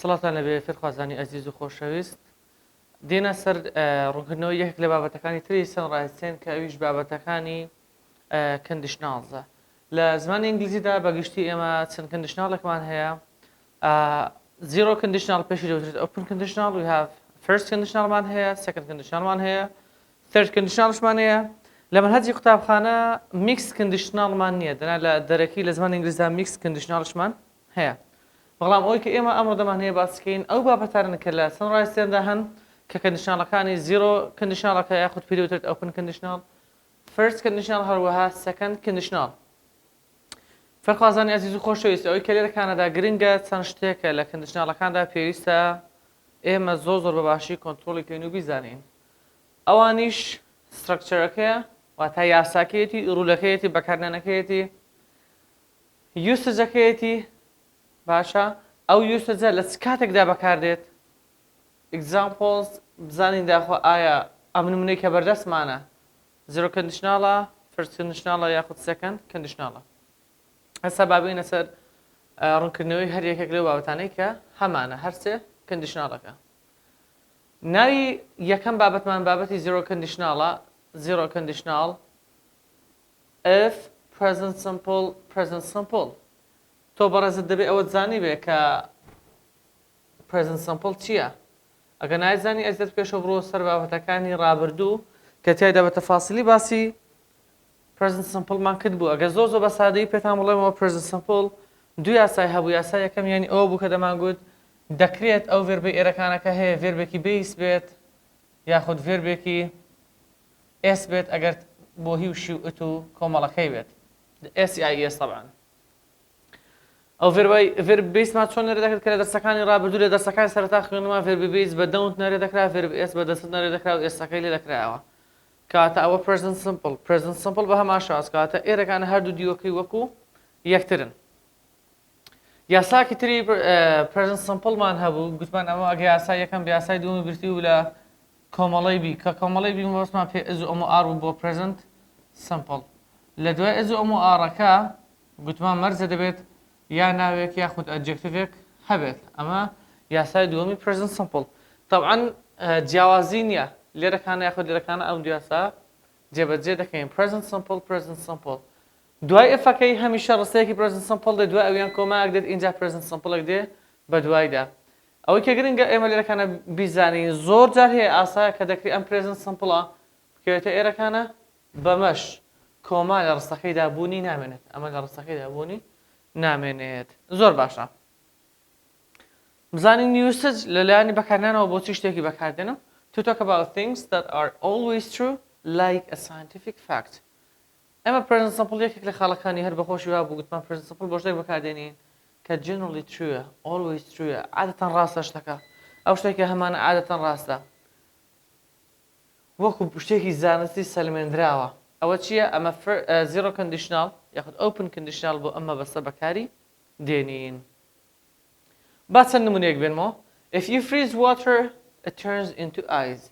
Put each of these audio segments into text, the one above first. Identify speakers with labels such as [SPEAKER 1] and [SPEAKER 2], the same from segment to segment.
[SPEAKER 1] صلاة على النبي فرخوازانی عزیز و خۆشەویست دێنە سەر ڕوونکردنەوەی یەک لە بابەتەکانی تری سەنڕایزتێن کە ئەویش بابەتەکانی کندشناڵزە لە زمانی ئینگلیزیدا بەگشتی ئێمە چەند کندشناڵێکمان هەیە zero conditional پێشی دەوترێت open conditional we have first conditionalمان هەیە second conditionalمان هەیە third conditionalشمان هەیە لە منهەجی قوتابخانە mixed conditionalمان نییە دەنا لە دەرەکی لە زمانی ئینگلیزیدا mixed conditionalشمان هەیە بەڵام ئەوەی کە ئێمە ئەمڕۆ دەمانەیە باسکەین ئەو بابەتانن کە لە سەنڕایزتێندا هەن کە کندشناڵەکانی zero conditionalەکە یاخود پێی دەوترێت open conditional first conditional هەروەها second conditional فەرخوازانی عزیز و خۆشەویست ئەوەی کە لێرەکانەدا گرنگە چەند شتێکە لە کندشناڵەکاندا پێویستە ئێمە زۆر بەباشی کۆنتڕۆڵیکەین و بیزانین ئەوانیش سترکچەرەکەیە واتە یاساکەیەتی ڕوولەکەیەتی بەکارهێنانەکەیەتی یوسجەکەیەتی باشە ئەو یوسجە لە چ کاتێکدا بەکاردێت examples بزانین داخۆ ئایا ئەم نمونەی کە بەردەستمانە zero conditionalە first conditionalە یاخود second conditionalە هەستا بابینە سەر ڕوونکردنەوەی هەر یەکێک لەو بابەتانەی کە هەمانە هەر سێ کندشناڵەکە ناوی یەکەم بابەتمان بابەتی zero conditionalە zero conditional if present simple تۆ بەڕێزت دەبێ ئەوەت زانی بێ کە present simple چییە ئەگە نایزانی ئەزیەت پێشەوە بڕۆ سەر بابەتەکانی ڕابردوو کە تیایدا بە تەفاسیلی باسی present simple مان کرد بوو ئەگە زۆر بە سادەیی پێتان بڵێمەوە present simple دوو یاسای هەبوو یاسای یەکەم یانی ئەوە بوو کە دەمانگوت دەکرێت ئەو ڤێربی ئێرەکانەکە هەیە ڤێربێکی بیس بێت یاخود ڤێربێکی ئێس بێت ئەگەر بۆ هی و شی و ئت و کۆمەڵەکەی بێت SIS طبعا ئەو ڤێرب بیسمان چۆن نەرێ دەکرێت کە لە دەستەکانی ڕابردوو لە دەستەکانی سەرەتا خوێنمان ڤێربی بیس بە دەونت نەرێ دەکرا ڤێرب ئێس بە دەست نەرێ دەکرا و ئێسەکەی لێ دەکرایەوە کاتە ئەوە present simple بە هەمان شێوەز کاتە ئێرەکانە هەردوو دیوەکەی وەکو یەکترن یاساکی تری present simpleمان هەبوو گوتمان ئەوە ئەگە یاسای یەکەم بە یاسای دووەمی گرتی و لە کۆمەڵەی بی کە کۆمەڵەی بی مەبەستمان پێ ئز و ئەم و ئار بوو بۆ present simple لە دوای ئز و ئەم و ئارەکە گوتمان مەرجە دەبێت یا ناوێک یاخود ئەدجێکتیڤێک هەبێت ئەمە یاسای دووەمی present simple طبعا جیاوازی نییە لێرەکانە یاخود لێرەکانە ئەم دو یاسا جێبەجێ دەکەین present simple دوای ئفەکەی هەمیشە ڕستەیەکی present simple دێ دوای ئەویان کۆمایەک دێت اینجا present simple دێ بە دوایدا ئەوەی کە گرنگە ئێمە لێرەکانە بیزانین زۆر جار هەیە ئاسایە کە دەکرێت ئەم present simple بکەوێتە ئێرەکانە بەمەش کۆما لە ڕستەکەیدا بوونی نامێنێت ئەمە لە ڕستەکەیدا بوونی نامێنێت زۆر باشە بزانین usage لەلایەنی بەکارهێنانەوە بۆچی شتێکی بەکاردێنم to talk about things that are always true like a scientific fact ئەمە present simple یەکێک لە خاڵەکانی هەر بەخۆشی وا بوو گوتمان present simple بۆ شتێک بەکاردێنین کە generally trueە always trueە عادەتەن ڕاستە شتەکە ئەو شتێکە هەمانە عادەتەن ڕاستە وەکو شتێکی زانستی سەلمێنراوە ئەوە چییە ئەمە zero conditional یاخود open conditional بۆ ئەمە بەسە بەکاری دێنین با چەند نمونەیەک بێنمەوە if you freeze water it turns into ice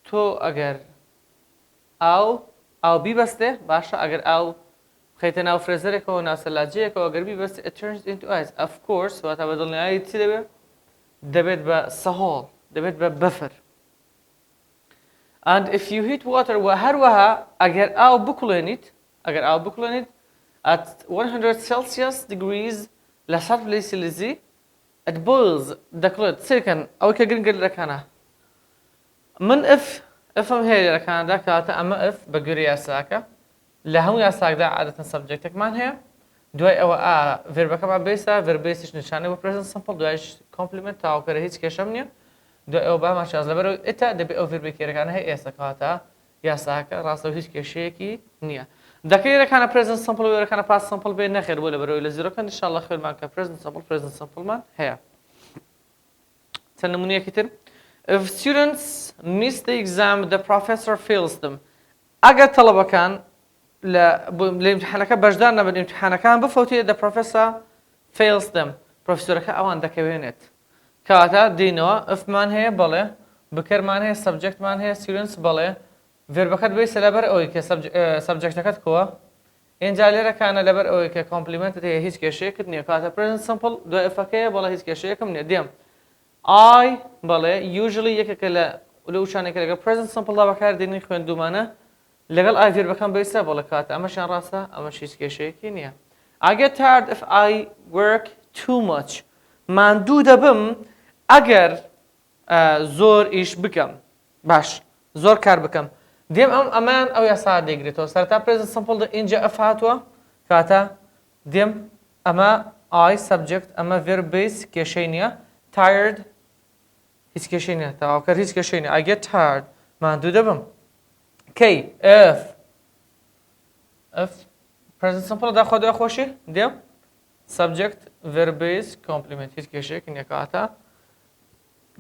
[SPEAKER 1] تۆ ئەگەر ئاو بیبەستێ باشە ئەگەر ئاو بخەیتە ناو فرێزەرێکەوە ناسەلاجەیەکەوە ئەگەر بیبەستێ it turns into ice of course واتە بە دڵنیایی چی دەبێت بە سەهۆڵ دەبێت بە بەفر and if you heat water وهروها ئەگەر ئاو بکڵێنیت at 100 Celsius degrees لە 100 پلەی سیلیزی it boils دەکڵێت سیرکەن ئەوە کە گرنگە لەکانە من ئفم هەیە لەکانەدا کاتە ئەمە ئف بە گوێرە یاساکە لە هەموو یاساکدا عادەتەن سەبجەکتێکمان هەیە دوای ئەوە ڤێربەکەمان بیسە ڤێربیسیش نیشانەی بۆ present simple دوایش کۆمپلیمنت تاواکەرە هیچ کێشەم نییە دوای ئەوە بامان شاز لەبەرەوە ئێتا دەبێت ئەو ڤێربێکی ئێرەکانە هەیە ئێستا کاتە یاساکە ڕاستەوە هیچ کێشەیەکی نییە دەکەی ئێرەکانە present simple و ئێرەکانە past simple بێ نەخێر بۆ لەبەرەوەی لە zero conditional خوێنمان کە present simple مان هەیە چەند نمونەیەکی تر if students miss the exam the professor fails them ئەگەر تەڵەبەکان لە ئیمتحانەکە بەشدار نەبن ئیمتحانەکان بفەوتێت the professor fails them پرۆفیسۆرەکە ئەوان دەکەوێنێت کاتە دێنەوە ئفمان هەیە بەڵێ بکەرمان هەیە سەبجەکتمان هەیە students بەڵێ ڤێربەکەت بیسە لەبەر ئەوەی کە سەبجەکتەکەت کۆوە اینجا لێرەکانە لەبەر ئەوەی کە کۆمپلیمنتت هەیە هیچ کێشەیەکت نییە کاتە present simple دوای ئفەکەیە بەڵێ هیچ کێشەیەکم نییە دێم I بەڵێ usually یەکێکە لە وشانێکە لەگەڵ present simple دا بەکاردێنی خوێندومانە لەگەڵ I ڤێربەکەم بەیسا بەڵێ کاتە ئەمەشیان ڕاستە ئەمەش هیچ کێشەیەکی نییە. I get tired if I work too much. ماندوو دەبم ئەگەر زۆر ئیش بکەم. باش زۆر کار بکەم. دێم ئەمان ئەو یاسا دەیگرێتەوە سەرەتا present simple اینجا ئەف هاتووە کاتە دێم ئەمە I subject ئەمە verb base کێشەی نییە. Tired هیچ کێشەی نییە تەواوکەر هیچ کێشەی نییە. I get tired ماندوو دەبم. K if present simple داخۆ دوای خۆشی دێم subject verb base complement هیچ کێشەیەکی نییە کاتە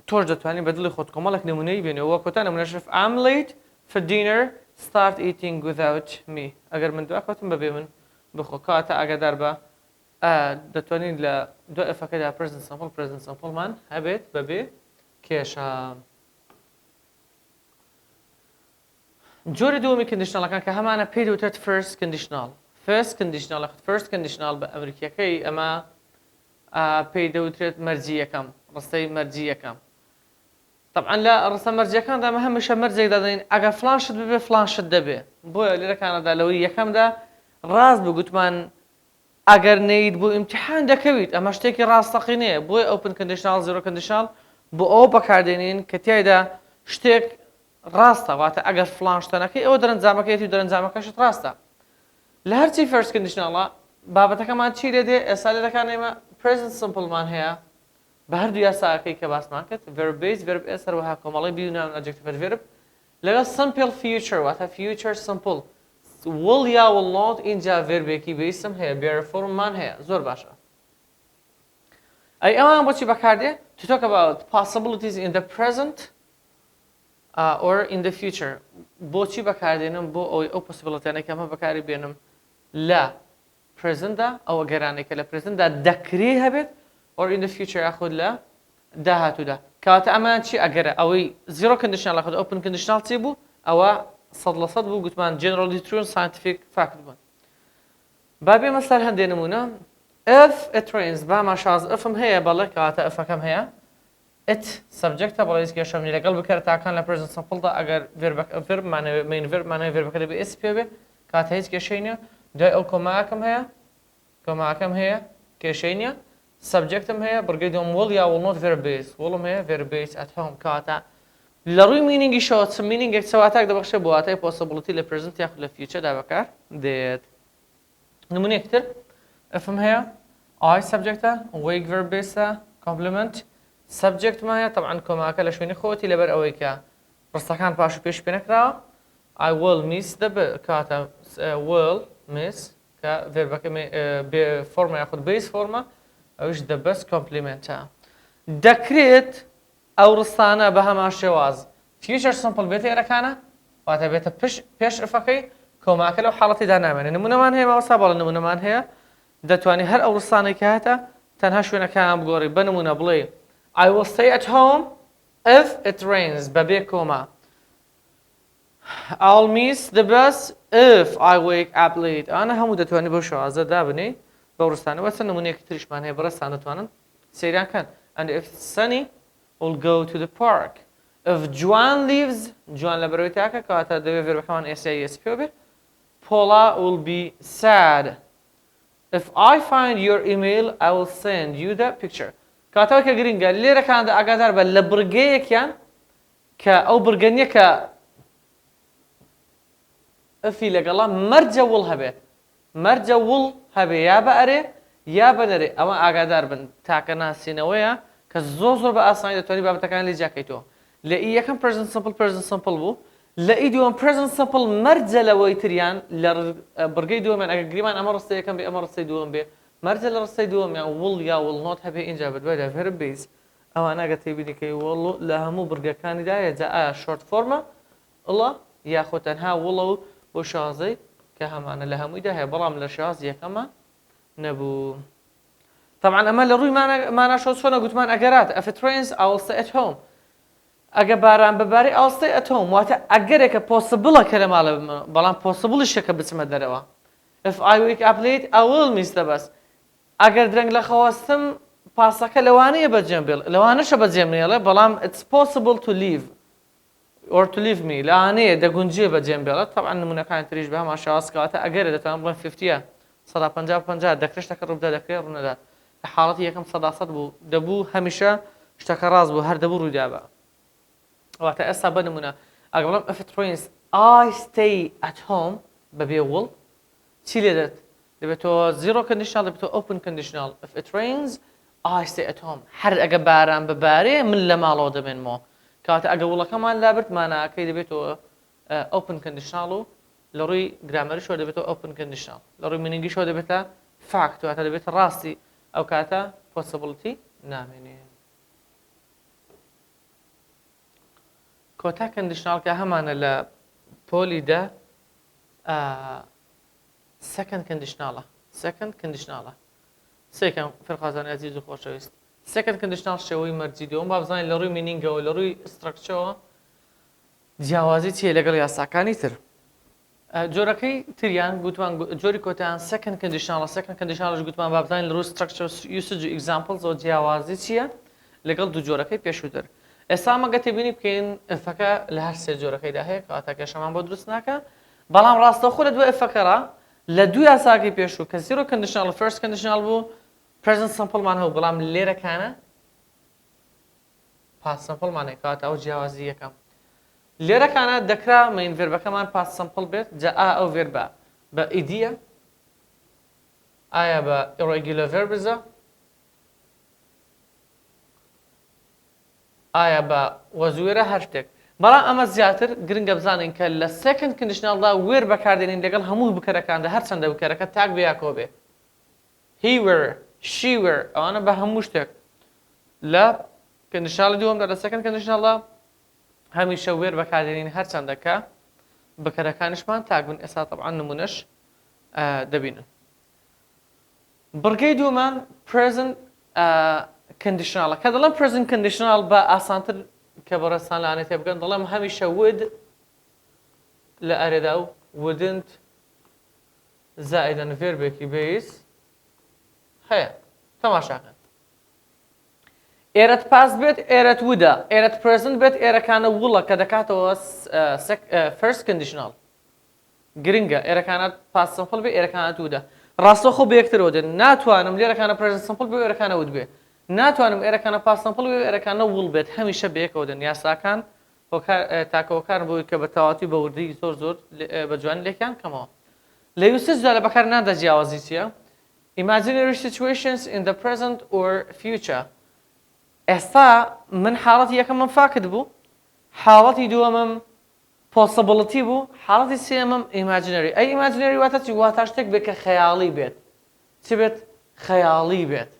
[SPEAKER 1] تۆش دەتوانین بە دڵی خۆت کۆمەڵێک نمونەی بێنێ وە کۆتا نمونەشف I'm late for dinner start eating without me. ئەگەر من دوای خۆتم بەبێ من بخۆ کاتە ئاگادار بە دەتوانین لە دوای ئەفەکەدا present simple مان هەبێت بەبێ کێشە. جۆری دووەمی کندیشناڵەکان کە هەمانە پێی دەوترێت first conditional. first conditional بە ئەمریکیەکەی ئەمە پێی دەوترێت مەرجی یەکەم ڕستەی مەرجی یەکەم. طبعا لە ڕستە مەرجەکاندا ئەمە هەمیشە مەرجێک دادەین ئەگەر فلانشت ببێ فلانشت دەبێ. بۆیە لێرەکانەدا لەوەی یەکەمدا ڕاست بگوتمان ئەگەر نەیت بۆ ئیمتیحان دەکەویت ئەمە شتێکی ڕاستەقینەیە. بۆیە open conditional zero conditional بۆ ئەو بەکاردێنین کە تیایدا شتێک ڕاستە واتە ئەگەر فلان شتەنەکەی ئەوە دەرەنجامەکەیەتی دەرەنجامەکەشت ڕاستە. لە هەرچی first conditionalە بابەتەکەمان چی لێدێ ئێستا لێرەکان ئێمە present simple مان هەیە بە هەردوو یاساکەی کە باسمان کرد verb base verb s هەروەها کۆمەڵی بیناون adjective verb لەگەڵ simple future واتە future simple will یا will not اینجا verbێکی بەیسم هەیە bearer form مان هەیە زۆر باشە. ئەی ئەوان بۆچی بەکاردێ to talk about possibilities in the present or in the future. بۆچی بەکاردێنم بۆ ئەوەی ئەو پۆسیبڵەتیانێک ئەمە بەکاری بێنم لە presentدا ئەوە گەرانێکە لە presentدا دەکرێ هەبێت or in the future یاخود لە داهاتوودا. کەواتە ئەمان چی ئەگەرە ئەوەی zero conditional یاخود open conditional چی بوو ئەوە 100% بوو گوتمان generally true scientific fact بوون. با بێمە سەر هەندێک نمونە. if it rains باما شاز ifم هەیە بەڵێ کەواتە ifەکەم هەیە it subjectە بەڵێ هیچ کێشەمی لەگەڵ بکەرتاکان لە present simple ئەگەر verb main verb مانای verبەکە دەبێ s پێ بێ کاتە هیچ کێشەی نییە. دوای ئەو کۆماکەم هەیە کێشەی نییە. subjectم هەیە بڕگەی دوم will یا will not verb base willم هەیە verb base at home کاتە لە ڕووی meaningی شەوە چ meaningێک چەواتاک دەبەخشێ بۆ واتای possibility لە present یاخود لە futureدا بەکار دێت. نمونەیەکتر ifم هەیە I subjectە wake verb baseە complement subject مایە طبعا کۆماکە لە شوێنی خۆتی لەبەر ئەوەی کە ڕستەکان پاش و پێش پێ نەکراوە. I will miss دەبێت کاتە will miss کە verبەکە فۆرمە یاخود base فۆرمە ئەوش the best complementە. دەکرێت ئەو ڕستانە بە هەمان شێواز future simple بێتە ئێرەکانە واتە بێتە پێش ئفەکەی کۆماکە لەو حاڵەتیدا نامێنێ. نمونەمان هەیە ماوەستا بەڵێ نمونەمان هەیە دەتوانێت هەر ئەو ڕستانەی کە هاتە تەنها شوێنەکان بگۆڕی. بە نمونە بڵێ I will stay at home if it rains بەبێ کۆما. I'll miss the bus if I wake up late. ئەوانە هەموو دەتوانێت بەو شێوازە دابنێ بە ڕستانە. وەچەند نمونەیەکی تریشمان هەیە بەڕێستان دەتوانن سەیریان کەن. And if it's sunny we'll go to the park. If Joan leaves Joan لە بەرەوەی تاکە کەواتە دەبێت verبەکەمان s پێ بێ. Paula will be sad. If I find your email I will send you the picture. کاتەوە کە گرینگە لێرەکاندا ئاگادار بە لە بڕگەیەکیان کە ئەو بڕگەنیە کە ئەفی لەگەڵا مەرجە وڵ هەبێ یا بە ئەرێ یا بە نەرێ. ئەوە ئاگادار بن تاکە ناسینەوەیە کە زۆر بە ئاسانی دەتوانانی بابەتەکان لێ جاکەیتەوە. لە ئی یەکەم present simple بوو لە ئی دووەم present simple مەرجە لەوەی تریان لە بڕگەی دووەمیان ئەگەر گریمان ئەمە ڕستەی یەکەم بێ ئەمە ڕستەی دووەم بێ مەرجە لە ڕستەی دووەمیان will یا will not هەبێ اینجا بەدوایدا verb base. ئەوانە ئەگەر تێبینی کە will لە هەموو بڕگەکانیدایە جا ئایا short فۆرمە ئڵە یاخۆ تەنها will و بۆ شازەی کە هەمانە لە هەموویدا هەیە بەڵام لە شاز یەکەمە نەبوو. طبعا ئەمە لە ڕووی ماناشۆ چۆنە گوتمان ئەگەرات if it rains I will stay at home. ئەگە باران بەباری I will stay at home واتە ئەگەرێکە possible کە لە ماڵە بەڵام possible-شەکە بچمە دەرەوە. If I wake up late I will miss the bus. ئەگەر درەنگ لە خەواستم پاسەکە لەوانەیە بەجێم بێڵ لەوانەشە بەجێم نێڵێ بەڵام it's possible to leave or to leave me لەوانەیە دەگونجێ بەجێم بێڵێت طبعا نمونەکان تریش بە هەمان شێوازکەواتە ئەگەرە دەتوانم بڵێن 50 150 دەکرێت شتەکە ڕوودا دەکرێت ڕوونەدات لە حاڵەتی یەکەم 100 بوو دەبوو هەمیشە شتەکە ڕاست بوو هەر دەبوو ڕوودا بە واتە ئێستا بە نمونە ئەگە بڵێم if it rains I stay at home بەبێ وڵ چی لێ دێت دەبێتەوە zero conditional دەبێتەوە open conditional if it rains I stay at home هەر ئەگە باران ببارێ من لە ماڵەوە دەبێنمەوە کاتە ئەگە وڵەکەمان لابرد ماناکەی دەبێتەوە open conditional و لە ڕووی گرامەریشەوە دەبێتەوە open conditional لە ڕووی منینگیشەوە دەبێتە fact واتە دەبێتە ڕاستی ئەو کاتە possibility نامێنێ کۆتا conditional کە هەمانە لە پۆلیدا second conditional سێکەم فێرخوازانی عزیز و خۆشەویست second conditional شێوەی مەرجی دووەم با بزانین لە ڕووی مینینگەوە لە ڕووی structureەوە جیاوازی چیە لەگەڵ یاساکانی تر جۆرەکەی تریان گوتمان جۆری کۆتایان second conditionalش گوتمان با بزانین لە ڕووی structure usage و examples و جیاوازی چییە لەگەڵ دوو جۆرەکەی پێشووتر ئێستا مەگە تێبینی بکەین ئفەکە لە هەر سێ جۆرەکەیدا هەیە کەواتە کێشەمان بۆ دروست ناکە بەڵام ڕاستەوخۆ لە دوای ئفەکەڕا لە دوو یاساکەی پێشوو کە zero conditional first conditional بوو present simple مان هەبوو بەڵام لێرەکانە past simple مان هەیە کەواتە ئەو جیاوازی یەکەم لێرەکانە دەکرا main verbەکەمان past simple بێت جا ئەو verبە بە ئیدیە ئایا بە irregular verbزە ئایا بە وەزوێرە هەر شتێک بەڵام ئەمە زیاتر گرنگە بزانین کە لە second conditionalدا وێر بەکاردێنین لەگەڵ هەموو بکەرەکاندا هەرچەندە بکەرەکە تاک بە یاکۆ بێ he were she were ئەوانە بە هەموو شتێک لە conditional دووەمدا لە second conditionalدا هەمیشە وێر بەکاردێنین هەرچەندە کە بکەرەکانیشمان تاک بن ئێستا طبعا نمونەش دەبینن بڕگەی دووەمان present conditional کە دەڵێم present conditional بە ئاسانتر کە بەڕێستان لەوانێت تێ بگەن دەڵێم هەمیشە would لە ئەرێدا و wouldn't زائدەن فێربێکی بەیس هەیە تەماشاکەن ئێرەت پاس بێت ئێرەت وودە ئێرەت present بێت ئێرەکانە وڵە کە دەکاتەوە first conditional گرنگە ئێرەکانە past simple بێ ئێرەکانە وودە ڕاستەوخۆ بە یەکترەوە دێن ناتوانم لێرەکانە present simple بێ ئێرەکانە وود بێ ناتوانم ئێرەکانە past simple بێ ئێرەکانە وڵ بێت هەمیشە بە یەکەوە دێن یاساکان تاکەوەکار بووی کە بە تەواتی بە وردی زۆر بە جوانی لێکیان کەمەوە لە یوسجدا لە بەکارهێناندا جیاوازی چییە imaginary situations in the present or future ئێستا من حاڵەتی یەکەمم فاکت بوو حاڵەتی دووەمم possibility بوو حاڵەتی سێمم imaginary ئەی imaginary واتە چی واتە شتێک بێت کە خەیاڵی بێت چی بێت خەیاڵی بێت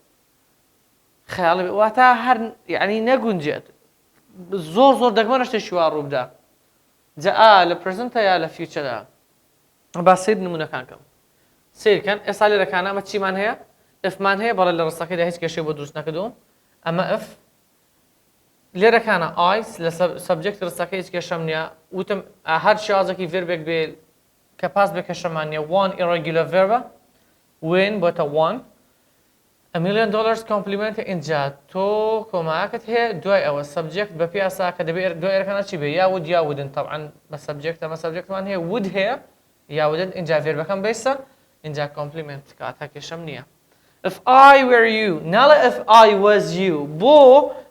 [SPEAKER 1] خەیاڵی بێت واتە هەر یعنی نەگونجێت زۆر دەگمەنە شتێکی وا ڕوو بدا جا لە presentە یا لە futureدا با سیر نمونەکان کەم سیرکەن ئێستا لێرەکانە ئەمە چیمان هەیە fمان هەیە بەڵێ لە ڕستەکەیدا هیچ کێشەی بۆ دروست نەکردووم ئەمە f لێرەکانە I لە سەبجەکت ڕستەکە هیچ کێشەم نییە وتم هەر شازێکی ڤێربێک بێ کە پاس بە کێشەمان نییە one irregular verb win بۆتە one $1 million کۆمپلیمنتە اینجا تۆ کۆماکت هەیە دوای ئەوە سەبجەکت بە پیاسا کە دەبێت دوای ئێرەکانە چی بێ یا وود یا ودن طبعا بە سەبجەکت ئەمە سەبجەکتمان هەیە وود هەیە یا ودن اینجا ڤێربەکەم بیسە اینجا کۆمپلیمنت کاتە کێشەم نییە if I were you ناڵێ if I was you بۆ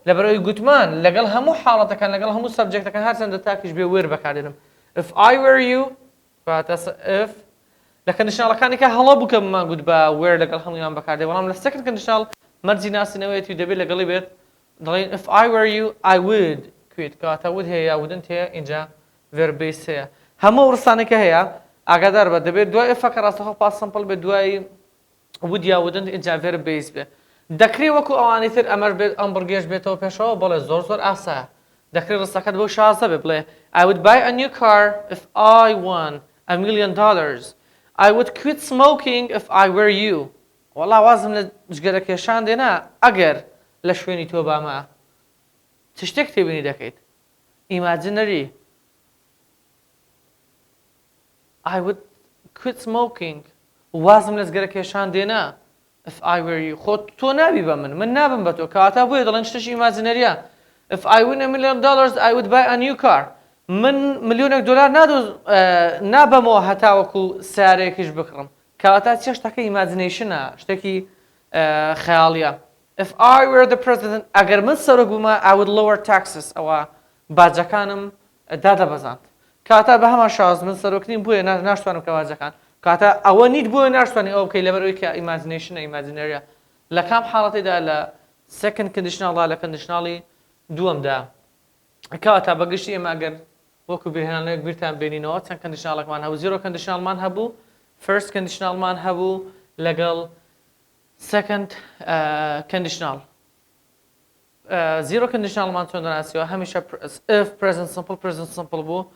[SPEAKER 1] لەبەرەوەی گوتمان لەگەڵ هەموو حاڵەتەکان لەگەڵ هەموو سەبجەکتەکان هەرچەندە تاکیش بێ وێر بەکاردێنم if I were you کاتە if لە کەندیشناڵەکانی کە هەڵە بوو کە بمان گوت بە وێر لەگەڵ هەموویان بەکاردێ بەڵام لە second conditional مەرجی ناسینەوەیەتی و دەبێت لەگەڵی بێت دەڵێن if I were you I would کوێت کاتە would هەیە یا wouldn't هەیە اینجا verb base هەیە هەموو ڕستانێکە هەیە ئاگادار بە دەبێت دوای ئفەکە ڕاستەخۆ past simple بێت دوای would یا wouldn't اینجا verb base بێ دەکرێت وەکو ئەوانی تر ئەمەر بێت ئەم بڕگێش بێتەوە پێشەوە بەڵێ زۆر ئاسایە دەکرێت ڕستەکەت بۆ شازە بێ بڵێ I would buy a new car if I won $1 million I would quit smoking if I were you وەڵا وازم لە جگەرە کێشان دێنا ئەگەر لە شوێنی تۆ بامە چ شتێک تێبینی دەکەیت imaginary I would quit smoking وازم لە جگەرە کێشان دێنا if I were you خۆت تۆ نابی بە من نابم بە تۆ کەواتە بۆیە دەڵێن شتێکی ئیماجینەریە if I win $1 million I would buy a new car من ملیۆنێک دلار نابەمەوە هەتاوەکو سیارەیەکیش بکڕم کەواتە چێ شتەکە ئیماجینەیشنە شتێکی خەیاڵیە if I were the president ئەگەر من سەرۆک بوومە I would lower taxes ئەوە باجەکانم دادەبەزاند کەواتە بە هەمان شاز من سەرۆک نیم بۆیە ناشتوانم کە باجەکان کاتە ئەوە نیت بۆیە ناشتوانانی ئەو بکەی لەبەرەوەی کە ئیماجینەیشنە ئیماجینەریە لە کام حاڵەتێدا لە second conditional لە conditionally دووەمدا کەواتە بەگشتی ئێمە ئەگەر وەکو بیرهێنانەوەیەک بیرتان بینینەوە چەند conditionalێکمان هەبوو zero conditionalمان هەبوو first conditionalمان هەبوو لەگەڵ second conditional zero conditionalمان چۆن دەناسیەوە هەمیشە if present simple بوو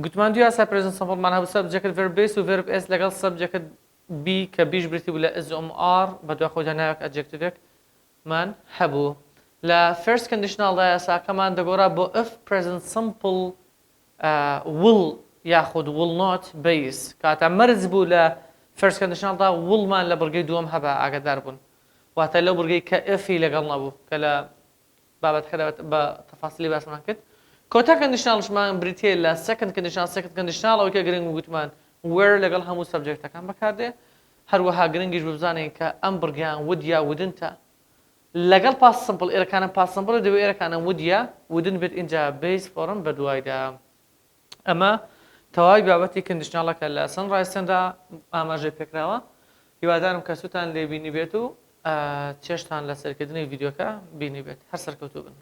[SPEAKER 1] گوتمان دوی یاسا present simple مان هەبوو subject verb base و verb s لەگەڵ subject b کە بیش بریتی بوو لە s r بەدوای خۆیدا ناوێک adjectivێک مان هەبوو لە first conditionalدا یاساکەمان دەگۆڕا بۆ if present simple will یاخود will not base کاتە مەرج بوو لە first conditionalدا willمان لە بڕگەی دووەم هەبە ئاگادار بوون واتە لەو بڕگەی کە ifی لەگەڵ نەبوو کە لە بابەتەکەدا بە تەفاسیلی باسمان کرد کۆتا conditionalشمان بریتیە لە second conditional ئەوەی کە گرنگ گوتمان where لەگەڵ هەموو سەبجەکتەکان بەکاردێ هەروەها گرنگیش ببزانین کە ئەم بڕگیان would یا wouldn't لەگەڵ past simple ئێرەکانە past simple دەبێت ئێرەکانە would یا wouldn't بێت اینجا base form بەدوایدا ئەمە تەواوی بابەتی conditionalەکە لە sunrise دا ئاماژەی پێکراوە هیوادارم کە سوتان لێ بینی بێت و چێشتان لە سەرکردنی ڤیدیۆکە بینی بێت هەر سەرکەوتوو بن